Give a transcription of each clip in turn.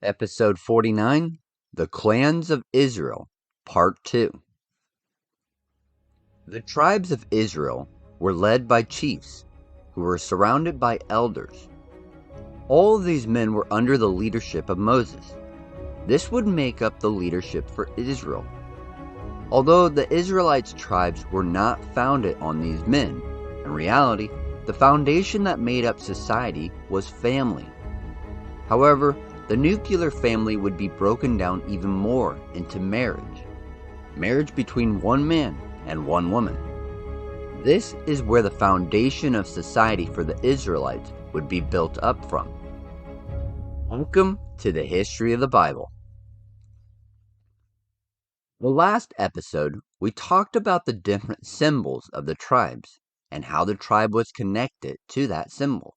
Episode 49, The Clans of Israel, Part 2. The tribes of Israel were led by chiefs, who were surrounded by elders. All of these men were under the leadership of Moses. This would make up the leadership for Israel. Although the Israelites' tribes were not founded on these men, in reality, the foundation that made up society was family. However, the nuclear family would be broken down even more into marriage. Marriage between one man and one woman. This is where the foundation of society for the Israelites would be built up from. Welcome to the history of the Bible. The last episode, we talked about the different symbols of the tribes and how the tribe was connected to that symbol.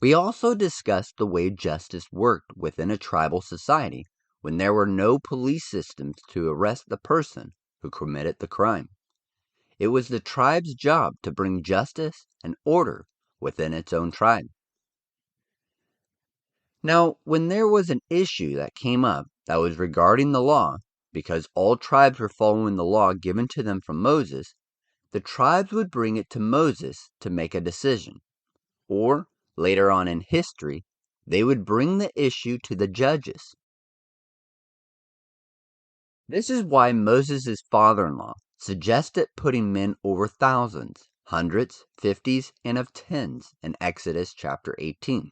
We also discussed the way justice worked within a tribal society when there were no police systems to arrest the person who committed the crime. It was the tribe's job to bring justice and order within its own tribe. Now, when there was an issue that came up that was regarding the law, because all tribes were following the law given to them from Moses, the tribes would bring it to Moses to make a decision, or later on in history, they would bring the issue to the judges. This is why Moses' father-in-law suggested putting men over thousands, hundreds, fifties, and of tens in Exodus chapter 18.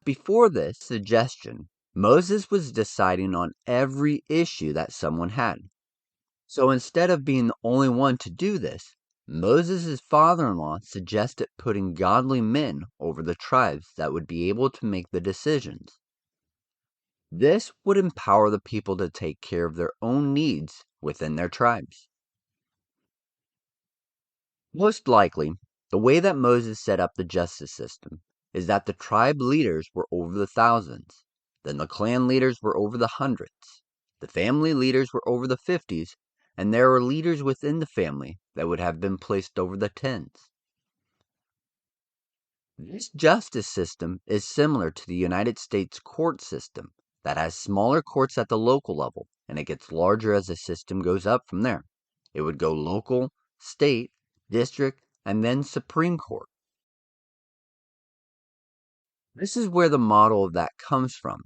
Before this suggestion, Moses was deciding on every issue that someone had. So instead of being the only one to do this, Moses' father-in-law suggested putting godly men over the tribes that would be able to make the decisions. This would empower the people to take care of their own needs within their tribes. Most likely, the way that Moses set up the justice system is that the tribe leaders were over the thousands, then the clan leaders were over the hundreds, the family leaders were over the fifties, and there were leaders within the family that would have been placed over the tens. This justice system is similar to the United States court system that has smaller courts at the local level, and it gets larger as the system goes up from there. It would go local, state, district, and then Supreme Court. This is where the model of that comes from.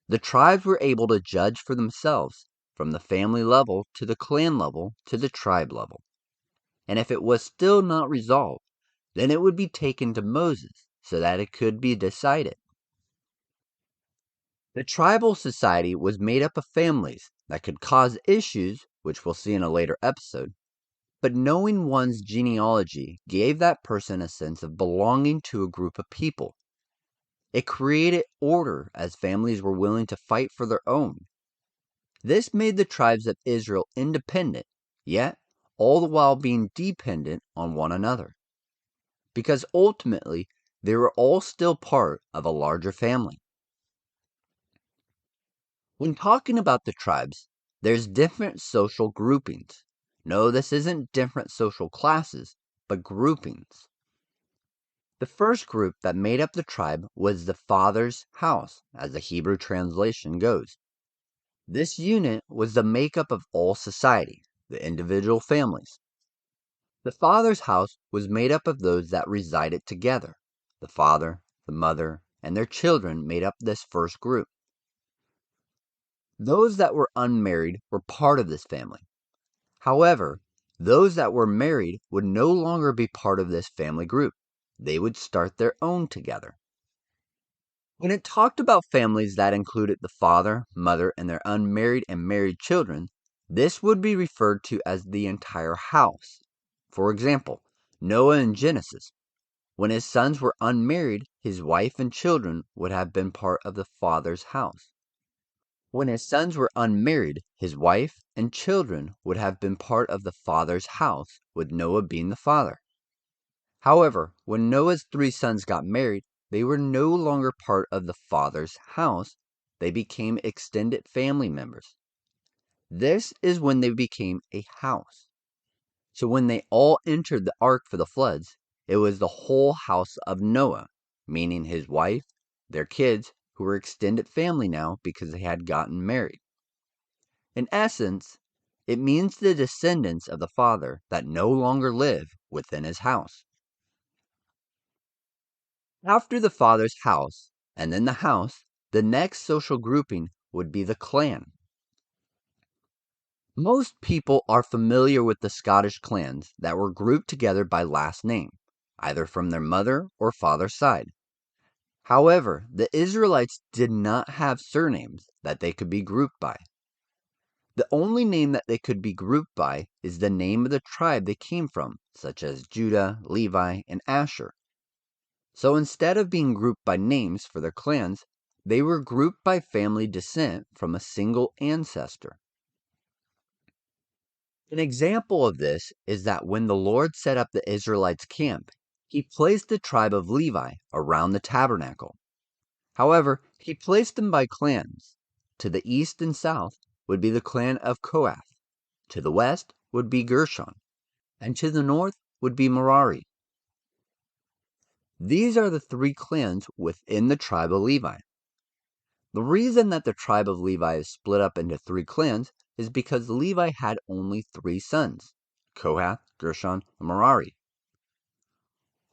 The tribes were able to judge for themselves, from the family level to the clan level to the tribe level. And if it was still not resolved, then it would be taken to Moses so that it could be decided. The tribal society was made up of families that could cause issues, which we'll see in a later episode, but knowing one's genealogy gave that person a sense of belonging to a group of people. It created order as families were willing to fight for their own. This made the tribes of Israel independent, yet all the while being dependent on one another, because ultimately they were all still part of a larger family. When talking about the tribes, there's different social groupings. No, this isn't different social classes, but groupings. The first group that made up the tribe was the father's house, as the Hebrew translation goes. This unit was the makeup of all society, the individual families. The father's house was made up of those that resided together. The father, the mother, and their children made up this first group. Those that were unmarried were part of this family. However, those that were married would no longer be part of this family group. They would start their own together. When it talked about families that included the father, mother, and their unmarried and married children, this would be referred to as the entire house. For example, Noah in Genesis. When his sons were unmarried, his wife and children would have been part of the father's house. When his sons were unmarried, his wife and children would have been part of the father's house, with Noah being the father. However, when Noah's 3 sons got married, they were no longer part of the father's house. They became extended family members. This is when they became a house. So when they all entered the ark for the floods, it was the whole house of Noah, meaning his wife, their kids, who were extended family now because they had gotten married. In essence, it means the descendants of the father that no longer live within his house. After the father's house, and then the house, the next social grouping would be the clan. Most people are familiar with the Scottish clans that were grouped together by last name, either from their mother or father's side. However, the Israelites did not have surnames that they could be grouped by. The only name that they could be grouped by is the name of the tribe they came from, such as Judah, Levi, and Asher. So instead of being grouped by names for their clans, they were grouped by family descent from a single ancestor. An example of this is that when the Lord set up the Israelites' camp, he placed the tribe of Levi around the tabernacle. However, he placed them by clans. To the east and south would be the clan of Kohath, to the west would be Gershon, and to the north would be Merari. These are the three clans within the tribe of Levi. The reason that the tribe of Levi is split up into three clans is because Levi had only three sons, Kohath, Gershon, and Merari.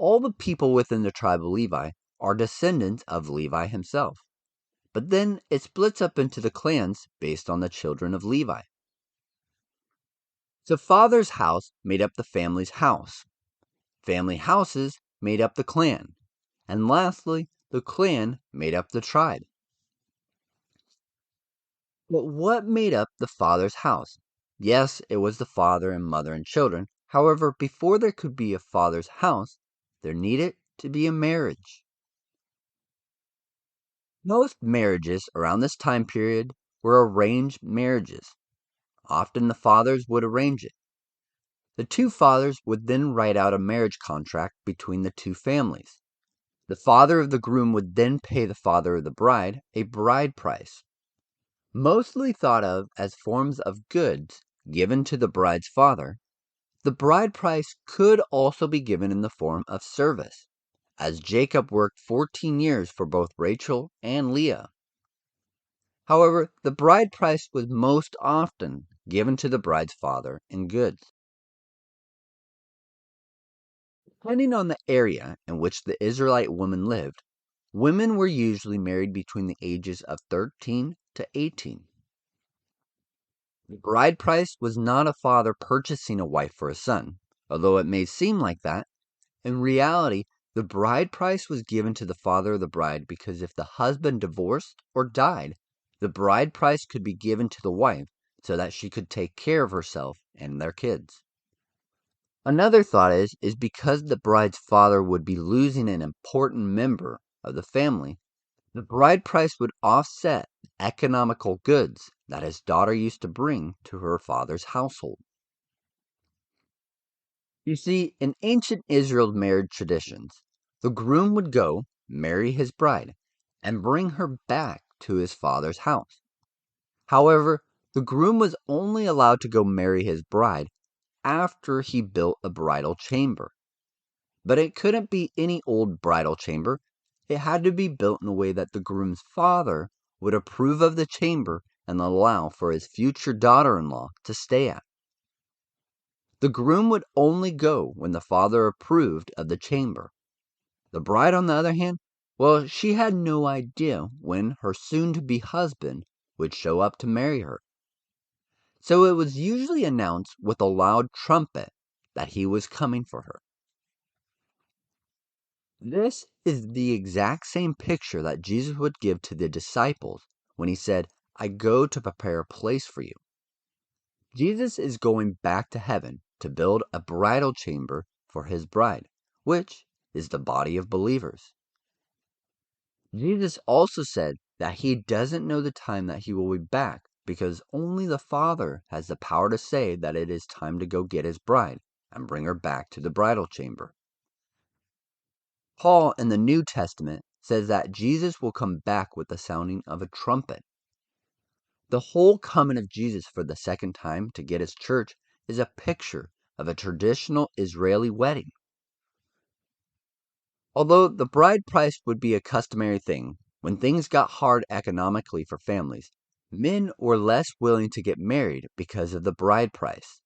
All the people within the tribe of Levi are descendants of Levi himself. But then it splits up into the clans based on the children of Levi. So father's house made up the family's house. Family houses made up the clan. And lastly, the clan made up the tribe. But what made up the father's house? Yes, it was the father and mother and children. However, before there could be a father's house, there needed to be a marriage. Most marriages around this time period were arranged marriages. Often the fathers would arrange it. The two fathers would then write out a marriage contract between the two families. The father of the groom would then pay the father of the bride a bride price, mostly thought of as forms of goods given to the bride's father. The bride price could also be given in the form of service, as Jacob worked 14 years for both Rachel and Leah. However, the bride price was most often given to the bride's father in goods. Depending on the area in which the Israelite woman lived, women were usually married between the ages of 13 to 18. The bride price was not a father purchasing a wife for a son, although it may seem like that. In reality, the bride price was given to the father of the bride because if the husband divorced or died, the bride price could be given to the wife so that she could take care of herself and their kids. Another thought is because the bride's father would be losing an important member of the family, the bride price would offset the economical goods that his daughter used to bring to her father's household. You see, in ancient Israel marriage traditions, the groom would go marry his bride and bring her back to his father's house. However, the groom was only allowed to go marry his bride after he built a bridal chamber. But it couldn't be any old bridal chamber. It had to be built in a way that the groom's father would approve of the chamber and allow for his future daughter-in-law to stay at. The groom would only go when the father approved of the chamber. The bride, on the other hand, well, she had no idea when her soon-to-be husband would show up to marry her. So it was usually announced with a loud trumpet that he was coming for her. This is the exact same picture that Jesus would give to the disciples when he said, I go to prepare a place for you. Jesus is going back to heaven to build a bridal chamber for his bride, which is the body of believers. Jesus also said that he doesn't know the time that he will be back because only the Father has the power to say that it is time to go get his bride and bring her back to the bridal chamber. Paul in the New Testament says that Jesus will come back with the sounding of a trumpet. The whole coming of Jesus for the second time to get his church is a picture of a traditional Israeli wedding. Although the bride price would be a customary thing, When things got hard economically for families, men were less willing to get married because of the bride price.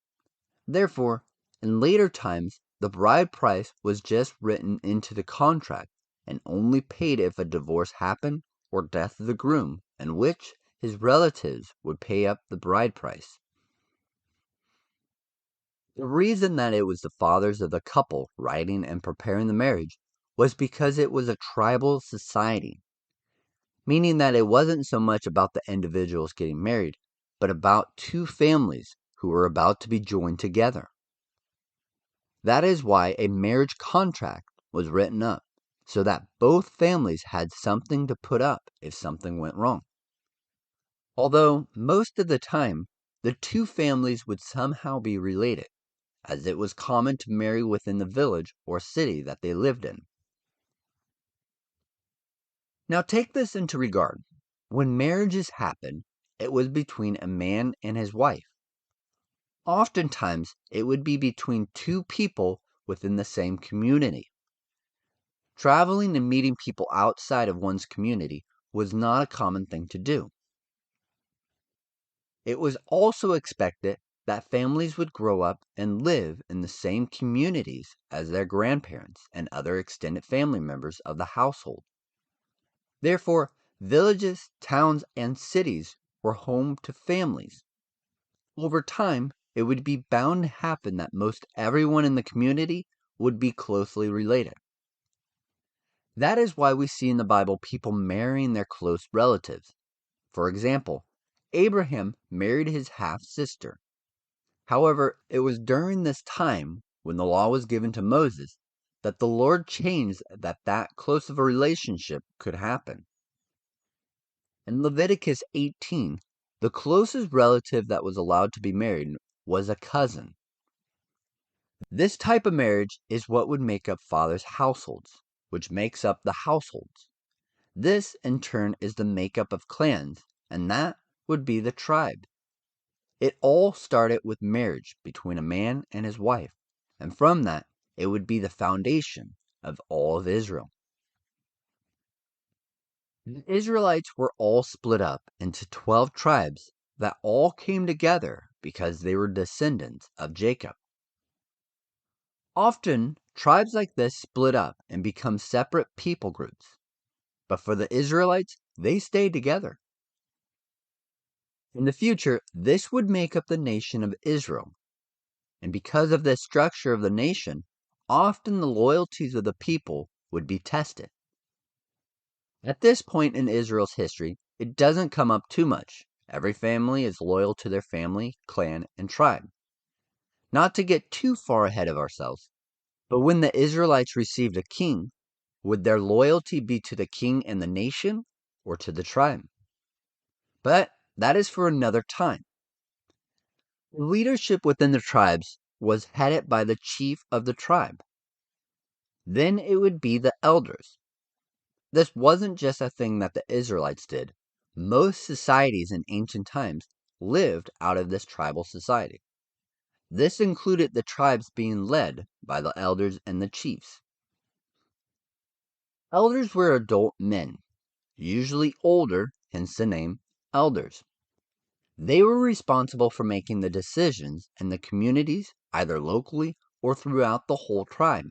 Therefore, in later times, the bride price was just written into the contract and only paid if a divorce happened or death of the groom, in which his relatives would pay up the bride price. The reason that it was the fathers of the couple writing and preparing the marriage was because it was a tribal society, meaning that it wasn't so much about the individuals getting married, but about two families who were about to be joined together. That is why a marriage contract was written up, so that both families had something to put up if something went wrong. Although, most of the time, the two families would somehow be related, as it was common to marry within the village or city that they lived in. Now take this into regard. When marriages happened, it was between a man and his wife. Oftentimes, it would be between two people within the same community. Traveling and meeting people outside of one's community was not a common thing to do. It was also expected that families would grow up and live in the same communities as their grandparents and other extended family members of the household. Therefore, villages, towns, and cities were home to families. Over time, it would be bound to happen that most everyone in the community would be closely related. That is why we see in the Bible people marrying their close relatives. For example, Abraham married his half-sister. However, it was during this time, when the law was given to Moses, that the Lord changed that close of a relationship could happen. In Leviticus 18, the closest relative that was allowed to be married was a cousin. This type of marriage is what would make up fathers' households, which makes up the households. This, in turn, is the makeup of clans, and that would be the tribe. It all started with marriage between a man and his wife, and from that, it would be the foundation of all of Israel. The Israelites were all split up into 12 tribes that all came together because they were descendants of Jacob. Often, tribes like this split up and become separate people groups. But for the Israelites, they stayed together. In the future, this would make up the nation of Israel. And because of this structure of the nation, often the loyalties of the people would be tested. At this point in Israel's history, it doesn't come up too much. Every family is loyal to their family, clan, and tribe. Not to get too far ahead of ourselves, but when the Israelites received a king, would their loyalty be to the king and the nation, or to the tribe? But that is for another time. The leadership within the tribes was headed by the chief of the tribe. Then it would be the elders. This wasn't just a thing that the Israelites did. Most societies in ancient times lived out of this tribal society. This included the tribes being led by the elders and the chiefs. Elders were adult men, usually older, hence the name elders. They were responsible for making the decisions in the communities, either locally or throughout the whole tribe.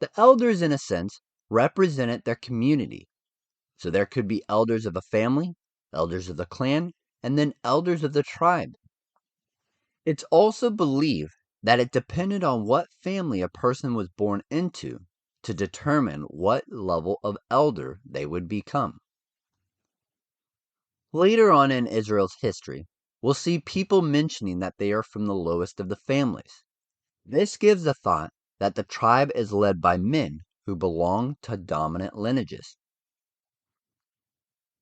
The elders, in a sense, represented their community. So there could be elders of a family, elders of the clan, and then elders of the tribe. It's also believed that it depended on what family a person was born into to determine what level of elder they would become. Later on in Israel's history, we'll see people mentioning that they are from the lowest of the families. This gives the thought that the tribe is led by men who belong to dominant lineages.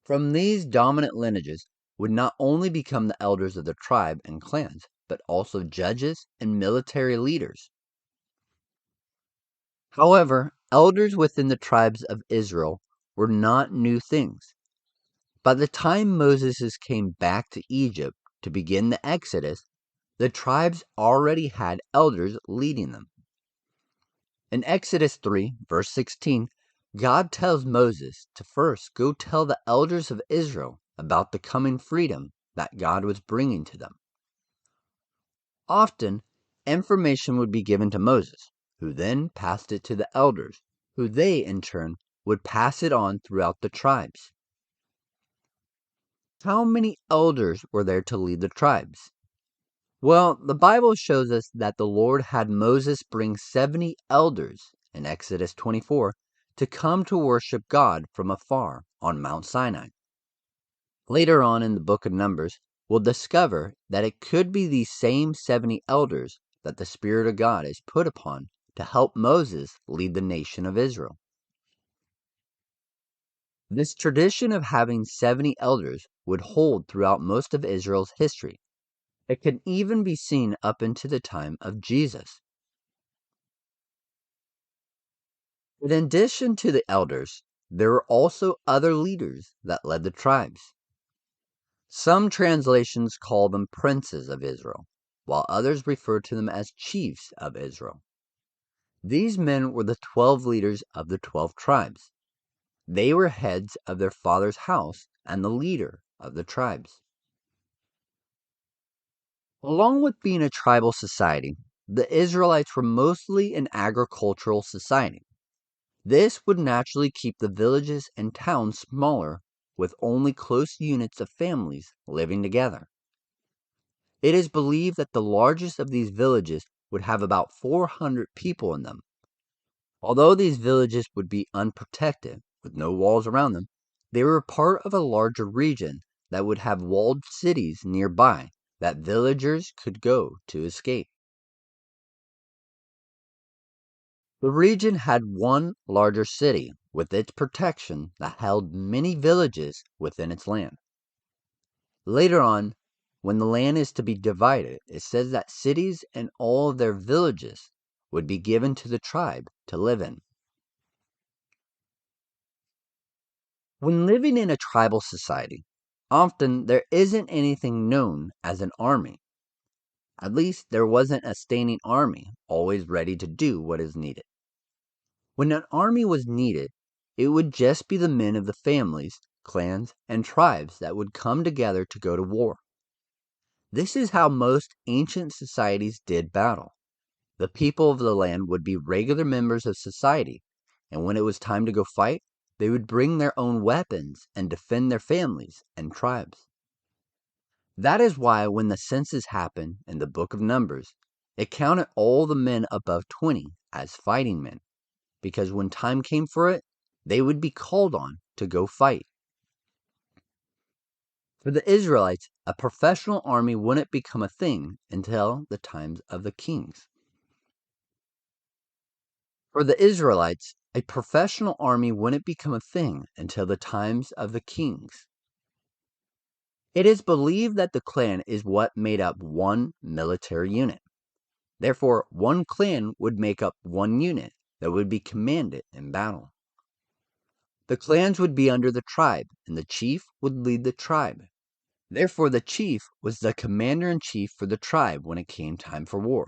From these dominant lineages would not only become the elders of the tribe and clans, but also judges and military leaders. However, elders within the tribes of Israel were not new things. By the time Moses came back to Egypt to begin the Exodus, the tribes already had elders leading them. In Exodus 3, verse 16, God tells Moses to first go tell the elders of Israel about the coming freedom that God was bringing to them. Often, information would be given to Moses, who then passed it to the elders, who they, in turn, would pass it on throughout the tribes. How many elders were there to lead the tribes? Well, the Bible shows us that the Lord had Moses bring 70 elders in Exodus 24 to come to worship God from afar on Mount Sinai. Later on in the book of Numbers, we'll discover that it could be these same 70 elders that the Spirit of God is put upon to help Moses lead the nation of Israel. This tradition of having 70 elders would hold throughout most of Israel's history. It can even be seen up into the time of Jesus. In addition to the elders, there were also other leaders that led the tribes. Some translations call them princes of Israel, while others refer to them as chiefs of Israel. These men were the 12 leaders of the 12 tribes. They were heads of their father's house and the leader of the tribes. Along with being a tribal society, the Israelites were mostly an agricultural society. This would naturally keep the villages and towns smaller, with only close units of families living together. It is believed that the largest of these villages would have about 400 people in them. Although these villages would be unprotected, with no walls around them, they were part of a larger region that would have walled cities nearby that villagers could go to escape. The region had one larger city with its protection that held many villages within its land. Later on, when the land is to be divided, it says that cities and all of their villages would be given to the tribe to live in. When living in a tribal society, often there isn't anything known as an army. At least there wasn't a standing army always ready to do what is needed. When an army was needed, it would just be the men of the families, clans, and tribes that would come together to go to war. This is how most ancient societies did battle. The people of the land would be regular members of society, and when it was time to go fight, they would bring their own weapons and defend their families and tribes. That is why when the census happened in the book of Numbers, it counted all the men above 20 as fighting men, because when time came for it, they would be called on to go fight. For the Israelites, a professional army wouldn't become a thing until the times of the kings. For the Israelites, a professional army wouldn't become a thing until the times of the kings. It is believed that the clan is what made up one military unit. Therefore, one clan would make up one unit that would be commanded in battle. The clans would be under the tribe, and the chief would lead the tribe. Therefore, the chief was the commander-in-chief for the tribe when it came time for war.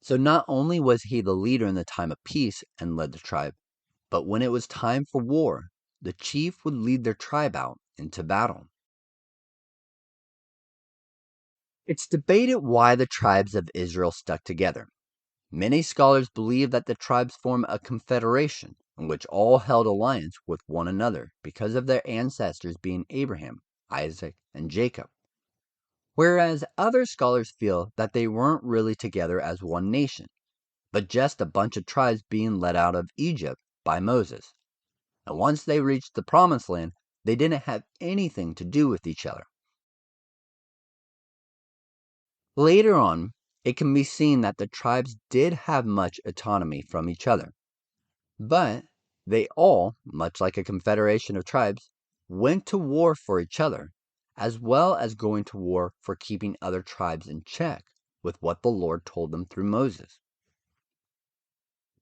So not only was he the leader in the time of peace and led the tribe, but when it was time for war, the chief would lead their tribe out into battle. It's debated why the tribes of Israel stuck together. Many scholars believe that the tribes form a confederation in which all held alliance with one another because of their ancestors being Abraham, Isaac, and Jacob. Whereas other scholars feel that they weren't really together as one nation, but just a bunch of tribes being led out of Egypt by Moses. And once they reached the promised land, they didn't have anything to do with each other. Later on, it can be seen that the tribes did have much autonomy from each other, but they all, much like a confederation of tribes, went to war for each other, as well as going to war for keeping other tribes in check with what the Lord told them through Moses.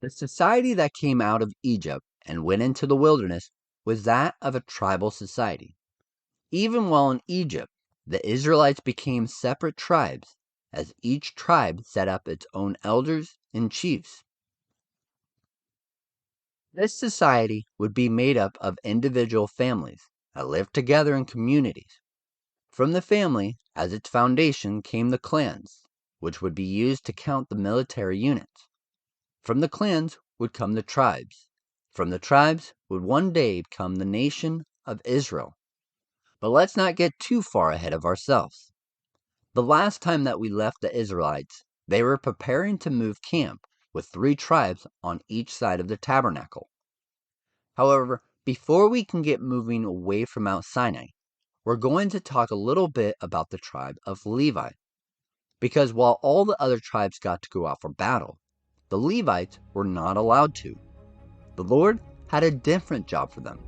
The society that came out of Egypt and went into the wilderness was that of a tribal society. Even while in Egypt, the Israelites became separate tribes, as each tribe set up its own elders and chiefs. This society would be made up of individual families that lived together in communities. From the family, as its foundation, came the clans, which would be used to count the military units. From the clans would come the tribes. From the tribes would one day come the nation of Israel. But let's not get too far ahead of ourselves. The last time that we left the Israelites, they were preparing to move camp with 3 tribes on each side of the tabernacle. However, before we can get moving away from Mount Sinai, we're going to talk a little bit about the tribe of Levi. Because while all the other tribes got to go out for battle, the Levites were not allowed to. The Lord had a different job for them.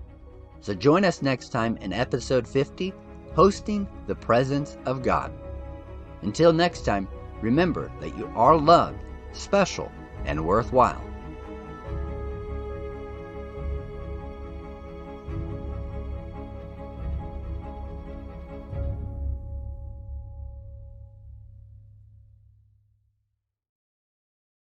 So join us next time in episode 50, Hosting the Presence of God. Until next time, remember that you are loved, special, and worthwhile.